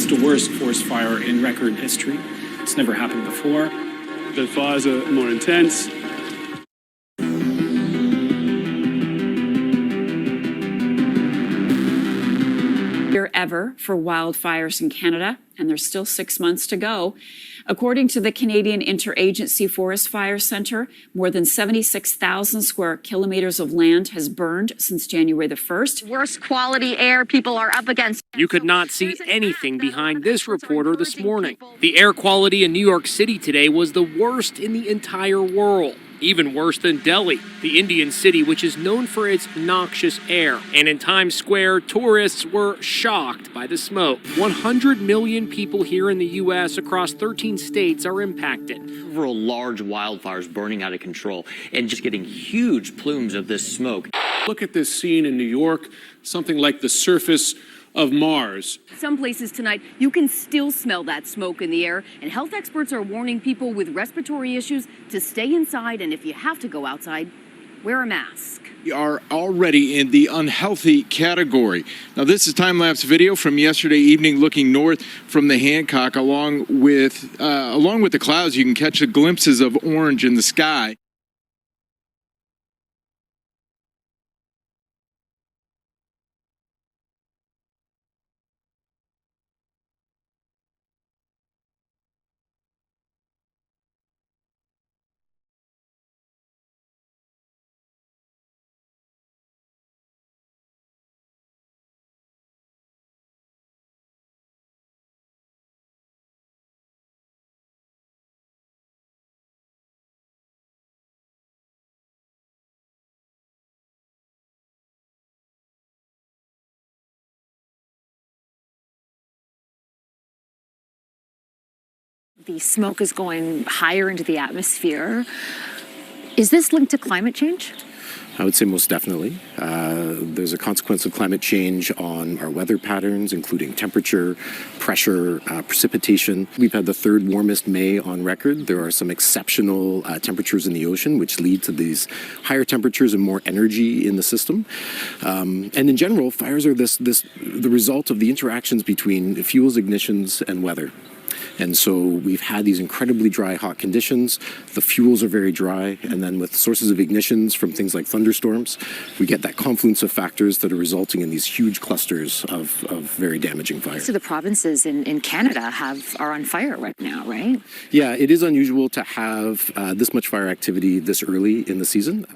It's the worst forest fire in record history. It's never happened before. The fires are more intense. Ever for wildfires in Canada, and there's still 6 months to go. According to the Canadian Interagency Forest Fire Centre, more than 76,000 square kilometers of land has burned since January the 1st. Worst quality air people are up against. You could not see anything behind this reporter this morning. The air quality in New York City today was the worst in the entire world. Even worse than Delhi, the Indian city which is known for its noxious air. And in Times Square, tourists were shocked by the smoke. 100 million people here in the U.S. across 13 states are impacted. Several large wildfires burning out of control and just getting huge plumes of this smoke. Look at this scene in New York, something like the surface of Mars. Some places tonight, you can still smell that smoke in the air, and health experts are warning people with respiratory issues to stay inside, and if you have to go outside, wear a mask. We are already in the unhealthy category. Now, this is time-lapse video from yesterday evening looking north from the Hancock. Along with the clouds, you can catch the glimpses of orange in the sky. The smoke is going higher into the atmosphere. Is this linked to climate change? I would say most definitely. There's a consequence of climate change on our weather patterns, including temperature, pressure, precipitation. We've had the third warmest May on record. There are some exceptional temperatures in the ocean, which lead to these higher temperatures and more energy in the system. And in general, fires are the result of the interactions between fuels, ignitions, and weather. And so we've had these incredibly dry, hot conditions. The fuels are very dry. And then with sources of ignitions from things like thunderstorms, we get that confluence of factors that are resulting in these huge clusters of very damaging fires. So the provinces in Canada are on fire right now, right? Yeah, it is unusual to have this much fire activity this early in the season.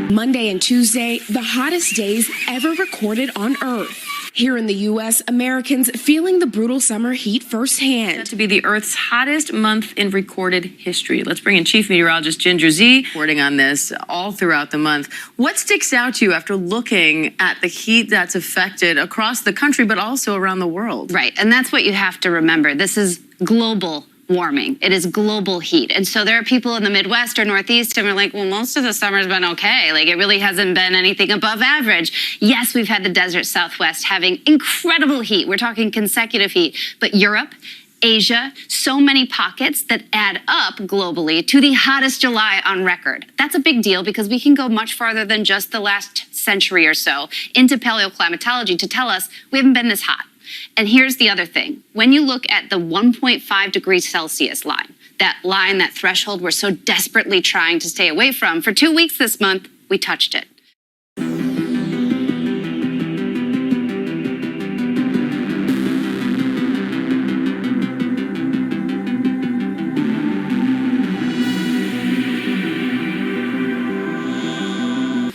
Monday and Tuesday, the hottest days ever recorded on Earth. Here in the U.S., Americans feeling the brutal summer heat firsthand. To be the Earth's hottest month in recorded history. Let's bring in Chief Meteorologist Ginger Z, reporting on this all throughout the month. What sticks out to you after looking at the heat that's affected across the country, but also around the world? Right, and that's what you have to remember. This is global warming. It is global heat. And so there are people in the Midwest or Northeast and we're like, well, most of the summer's been okay. Like, it really hasn't been anything above average. Yes, we've had the desert Southwest having incredible heat. We're talking consecutive heat. But Europe, Asia, so many pockets that add up globally to the hottest July on record. That's a big deal because we can go much farther than just the last century or so into paleoclimatology to tell us we haven't been this hot. And here's the other thing. When you look at the 1.5 degrees Celsius line, that threshold we're so desperately trying to stay away from, for 2 weeks this month, we touched it.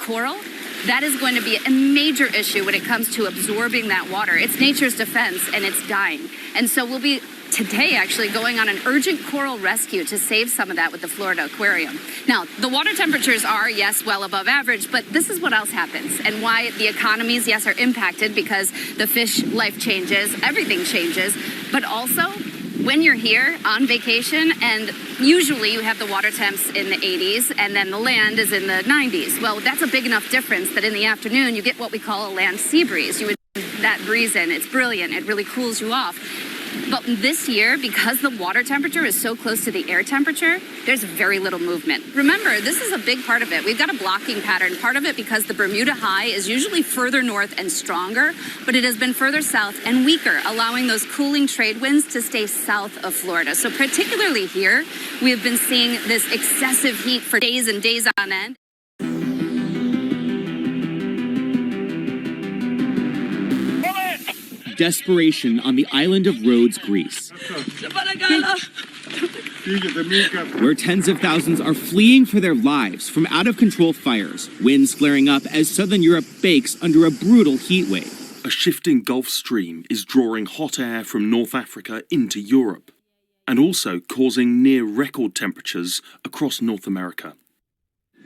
Coral? That is going to be a major issue when it comes to absorbing that water. It's nature's defense, and it's dying. And so we'll be today actually going on an urgent coral rescue to save some of that with the Florida Aquarium. Now, the water temperatures are, yes, well above average, but this is what else happens and why the economies, yes, are impacted because the fish life changes, everything changes, but also when you're here on vacation and usually you have the water temps in the 80s and then the land is in the 90s. Well, that's a big enough difference that in the afternoon you get what we call a land sea breeze. You would that breeze in. It's brilliant. It really cools you off. But this year, because the water temperature is so close to the air temperature, there's very little movement. Remember, this is a big part of it. We've got a blocking pattern. Part of it because the Bermuda High is usually further north and stronger, but it has been further south and weaker, allowing those cooling trade winds to stay south of Florida. So particularly here, we have been seeing this excessive heat for days and days on end. Desperation on the island of Rhodes, Greece, where tens of thousands are fleeing for their lives from out-of-control fires, winds flaring up as southern Europe bakes under a brutal heat wave. A shifting Gulf Stream is drawing hot air from North Africa into Europe, and also causing near-record temperatures across North America.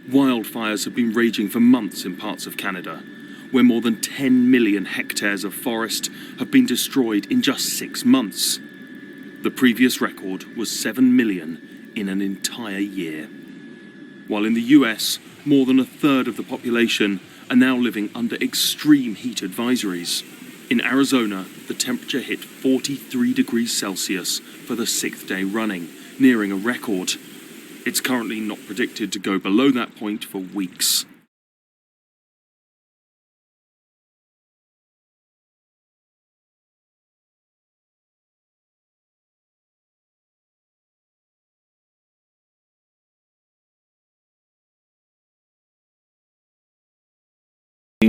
Wildfires have been raging for months in parts of Canada, where more than 10 million hectares of forest have been destroyed in just 6 months. The previous record was 7 million in an entire year. While in the US, more than a third of the population are now living under extreme heat advisories. In Arizona, the temperature hit 43 degrees Celsius for the 6th day running, nearing a record. It's currently not predicted to go below that point for weeks.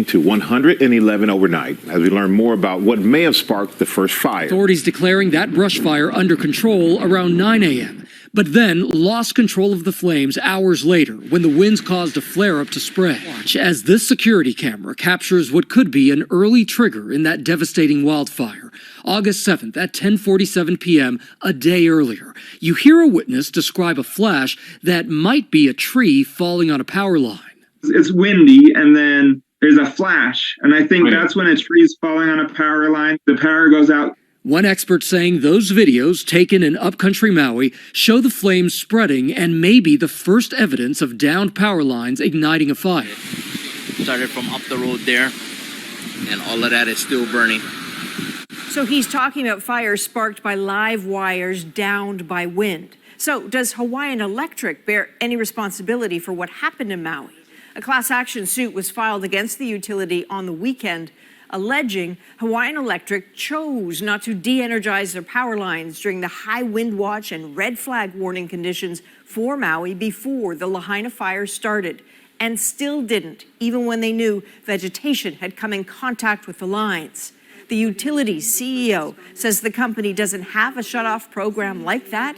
To 111 overnight as we learn more about what may have sparked the first fire. Authorities declaring that brush fire under control around 9 a.m., but then lost control of the flames hours later when the winds caused a flare-up to spread. Watch as this security camera captures what could be an early trigger in that devastating wildfire. August 7th at 10:47 p.m., a day earlier. You hear a witness describe a flash that might be a tree falling on a power line. It's windy, and then there's a flash, and I think that's when a tree's falling on a power line. The power goes out. One expert saying those videos taken in upcountry Maui show the flames spreading and maybe the first evidence of downed power lines igniting a fire. Started from up the road there, and all of that is still burning. So he's talking about fires sparked by live wires downed by wind. So does Hawaiian Electric bear any responsibility for what happened in Maui? A class action suit was filed against the utility on the weekend, alleging Hawaiian Electric chose not to de-energize their power lines during the high wind watch and red flag warning conditions for Maui before the Lahaina fire started, and still didn't, even when they knew vegetation had come in contact with the lines. The utility's CEO says the company doesn't have a shutoff program like that,